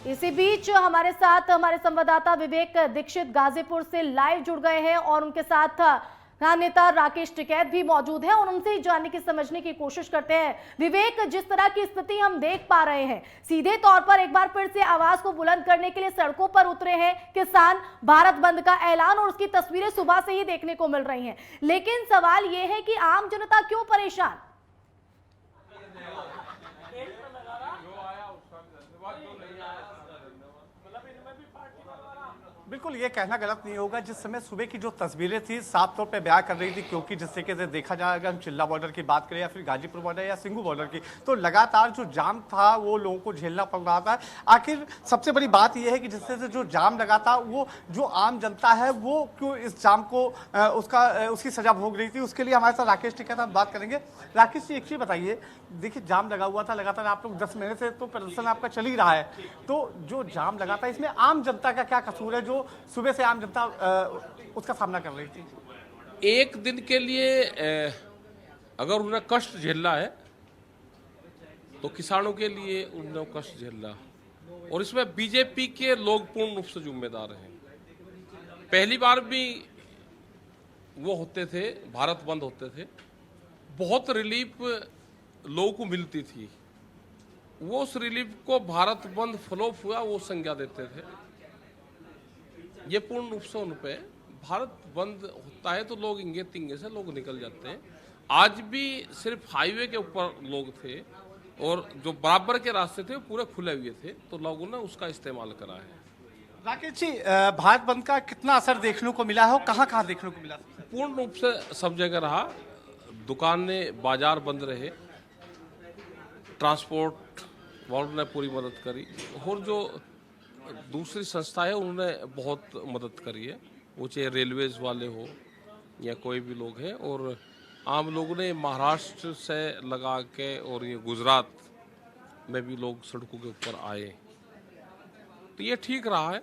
इसी बीच हमारे साथ हमारे संवाददाता विवेक दीक्षित गाजीपुर से लाइव जुड़ गए हैं और उनके साथ नेता राकेश टिकैत भी मौजूद है और उनसे जानने की समझने की कोशिश करते हैं। विवेक, जिस तरह की स्थिति हम देख पा रहे हैं, सीधे तौर पर एक बार फिर से आवाज को बुलंद करने के लिए सड़कों पर उतरे हैं किसान। भारत बंद का ऐलान और उसकी तस्वीरें सुबह से ही देखने को मिल रही हैं, लेकिन सवाल यह है कि आम जनता क्यों परेशान? बिल्कुल ये कहना गलत नहीं होगा। जिस समय सुबह की जो तस्वीरें थी साफ तौर पे बयां कर रही थी, क्योंकि जिस तरीके से देखा जाए, अगर हम चिल्ला बॉर्डर की बात करें या फिर गाजीपुर बॉर्डर या सिंगू बॉर्डर की, तो लगातार जो जाम था वो लोगों को झेलना पड़ रहा था। आखिर सबसे बड़ी बात यह है कि जिससे से जो जाम लगा था वो जो आम जनता है वो क्यों इस जाम को उसकी सजा भोग रही थी। उसके लिए हमारे साथ राकेश टिकैत हम बात करेंगे। राकेश जी, एक चीज बताइए, देखिए जाम लगा हुआ था लगातार, आप लोग 10 महीने से तो प्रदर्शन आपका चल ही रहा है, तो जो जाम लगा था इसमें आम जनता का क्या कसूर है जो सुबह से आम जनता उसका सामना कर रही थी? एक दिन के लिए अगर उन्हें कष्ट झेलना है तो किसानों के लिए उन्हें कष्ट झेलना, और इसमें बीजेपी के लोग पूर्ण रूप से जिम्मेदार हैं। पहली बार भी वो होते थे, भारत बंद होते थे, बहुत रिलीफ लोगों को मिलती थी, वो उस रिलीफ को भारत बंद फ्लॉप हुआ वो संज्ञा देते थे। ये पूर्ण रूप से उन पे भारत बंद होता है तो लोग इंगे तिंगे से लोग निकल जाते हैं। आज भी सिर्फ हाईवे के ऊपर लोग थे और जो बराबर के रास्ते थे वो पूरे खुले हुए थे, तो लोगों ने उसका इस्तेमाल करा है। राकेश जी, भारत बंद का कितना असर देखने को मिला है और कहाँ देखने को मिला? पूर्ण रूप से सब जगह रहा। दुकानें बाजार बंद रहे, ट्रांसपोर्ट वालों ने पूरी मदद करी, और जो दूसरी संस्था है उन्होंने बहुत मदद करी है, वो चाहे रेलवेज वाले हो या कोई भी लोग हैं। और आम लोगों ने महाराष्ट्र से लगा के और ये गुजरात में भी लोग सड़कों के ऊपर आए, तो ये ठीक रहा है।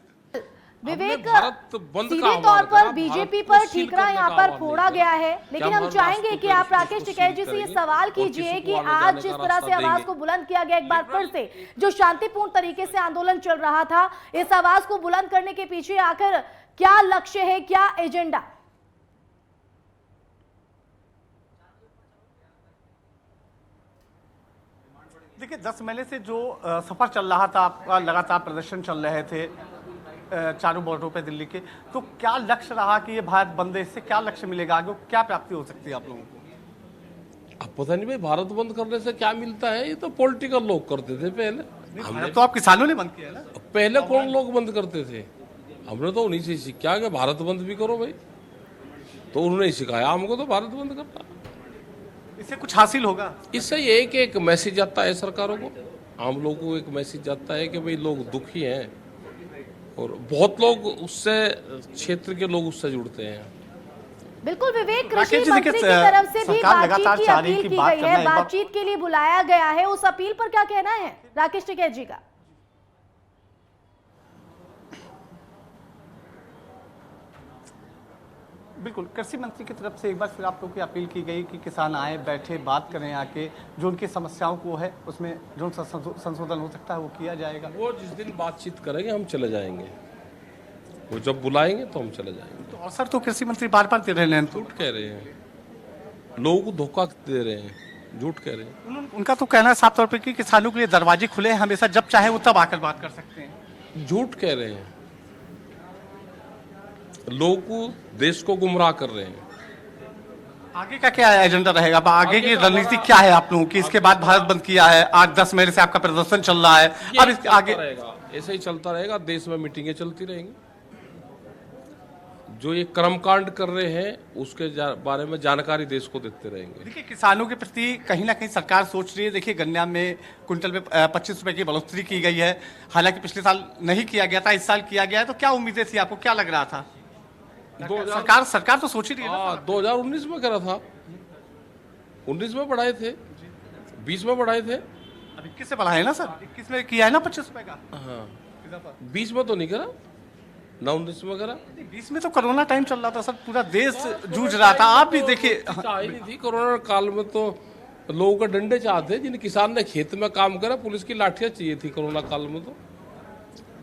विवेक, सीधे तौर पर बीजेपी पर ठीकरा यहाँ पर फोड़ा गया है, लेकिन हम चाहेंगे कि आप राकेश टिकैत जी से ये सवाल कीजिए कि आज जिस तरह से आवाज को बुलंद किया गया, एक बार फिर से जो शांतिपूर्ण तरीके से आंदोलन चल रहा था, इस आवाज को बुलंद करने के पीछे आखिर क्या लक्ष्य है, क्या एजेंडा? देखिए 10 महीने से जो सफर चल रहा था आपका, लगातार प्रदर्शन चल रहे थे चारों बॉर्डरों पे दिल्ली के, तो क्या लक्ष्य रहा कि ये भारत बंद है, इससे क्या लक्ष्य मिलेगा, आगे क्या प्राप्ति हो सकती है आप लोगों को? अब पता नहीं भाई भारत बंद करने से क्या मिलता है, ये तो पॉलिटिकल लोग करते थे पहले। हमने तो आप किसानों ने बंद किया है ना। पहले कौन लोग बंद करते थे? हमने तो उन्हीं से सीखा कि भारत बंद भी करो भाई, तो उन्होंने सिखाया हमको तो भारत बंद करना। इससे कुछ हासिल होगा? इससे ये कि एक मैसेज आता है सरकारों को, आम लोगों को एक मैसेज आता है कि भाई लोग दुखी हैं, और बहुत लोग उससे, क्षेत्र के लोग उससे जुड़ते हैं। बिल्कुल विवेक, कृषि मंत्री की तरफ से भी बातचीत की अपील की गई है, बातचीत के लिए बुलाया गया है, उस अपील पर क्या कहना है राकेश टिकैत जी का? बिल्कुल, कृषि मंत्री की तरफ से एक बार फिर आप लोग की अपील की गई कि किसान आए, बैठे, बात करें, आके जो उनकी समस्याओं को है उसमें जो संशोधन हो सकता है वो किया जाएगा। वो जिस दिन बातचीत करेंगे हम चले जाएंगे, वो जब बुलाएंगे तो हम चले जाएंगे। तो अवसर तो कृषि मंत्री बार बार दे रहे हैं, झूठ कह रहे हैं, लोगों को धोखा दे रहे हैं, झूठ कह रहे हैं। उनका तो कहना है साफ तौर पर कि किसानों के लिए दरवाजे खुले हैं, हमेशा जब चाहे वो तब आकर बात कर सकते हैं। झूठ कह रहे हैं, लोगों को, देश को गुमराह कर रहे हैं। आगे का क्या एजेंडा रहेगा, आगे की रणनीति क्या है आप लोगों की? इसके बाद भारत बंद किया है, 8-10 महीने से आपका प्रदर्शन चल रहा है, अब इसके आगे ऐसे ही चलता रहेगा। देश में मीटिंगें चलती रहेंगी, जो ये कर्मकांड कर रहे हैं उसके बारे में जानकारी देश को देते रहेंगे। देखिए किसानों के प्रति कहीं ना कहीं सरकार सोच रही है। देखिए गन्ना में क्विंटल में 25 रुपए की बढ़ोतरी की गई है, हालांकि पिछले साल नहीं किया गया था, इस साल किया गया है, तो क्या उम्मीदें थी आपको, क्या लग रहा था? सरकार तो सोच ही रही है ना। 2019 में करा था, 19 में बढ़ाए थे, 20 में बढ़ाए थे, अब 21 से बढ़ाए ना सर, 21 में किया है ना 25 रुपए का। हाँ, 20 में तो नहीं करा ना, 19 में करा। 20 में तो कोरोना टाइम चल रहा था सर, पूरा देश जूझ रहा था, आप भी देखिए। आई नहीं थी कोरोना काल में, तो लोगों का डंडे चाहते, जिन किसान ने खेत में काम करा, पुलिस की लाठियां चाहिए थी कोरोना काल में। तो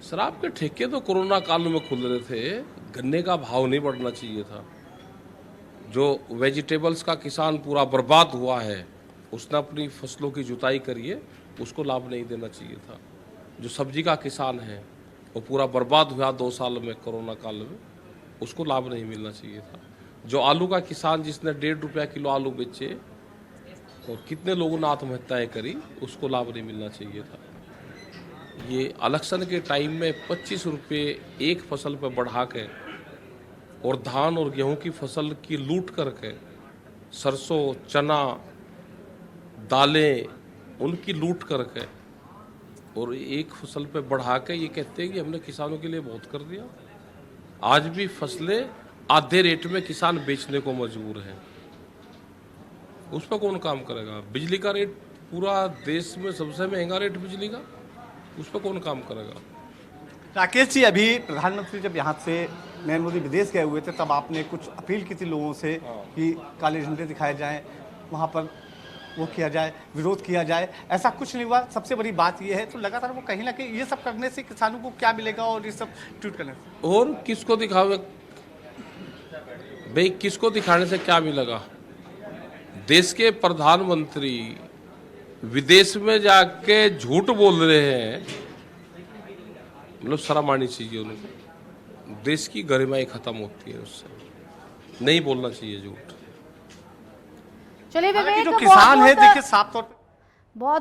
शराब के ठेके तो कोरोना काल में खुल रहे थे, गन्ने का भाव नहीं बढ़ना चाहिए था। जो वेजिटेबल्स का किसान पूरा बर्बाद हुआ है, उसने अपनी फसलों की जुताई करी है, उसको लाभ नहीं देना चाहिए था। जो सब्जी का किसान है वो पूरा बर्बाद हुआ 2 साल में कोरोना काल में, उसको लाभ नहीं मिलना चाहिए था। जो आलू का किसान जिसने 1.5 रुपया किलो आलू बेचे और कितने लोगों ने आत्महत्याएं करी, उसको लाभ नहीं मिलना चाहिए था। ये इलेक्शन के टाइम में 25 रुपये एक फसल पर बढ़ा के और धान और गेहूं की फसल की लूट करके, सरसों, चना, दालें उनकी लूट करके और एक फसल पे बढ़ा के ये कहते हैं कि हमने किसानों के लिए बहुत कर दिया। आज भी फसलें आधे रेट में किसान बेचने को मजबूर हैं। उस पर कौन काम करेगा? बिजली का रेट पूरा देश में सबसे महंगा रेट बिजली का, उस पर कौन काम करेगा? राकेश जी, अभी प्रधानमंत्री जब यहाँ से नरेंद्र मोदी विदेश गए हुए थे, तब आपने कुछ अपील की थी लोगों से कि काले झंडे दिखाए जाएं, वहाँ पर वो किया जाए, विरोध किया जाए। ऐसा कुछ नहीं हुआ। सबसे बड़ी बात ये है, तो लगातार वो कहीं ना कहीं ये सब करने से किसानों को क्या मिलेगा और ये सब ट्वीट करने से? और किसको दिखावे भाई, किसको दिखाने से क्या मिलेगा? देश के प्रधानमंत्री विदेश में जाके झूठ बोल रहे हैं, मतलब शर्म आनी चाहिए उनको। देश की गरिमाई खत्म होती है उससे, नहीं बोलना चाहिए झूठ। चलिए हालांकि विवेक, जो किसान है, बहुत-बहुत देखिए साफ तौर पे बहुत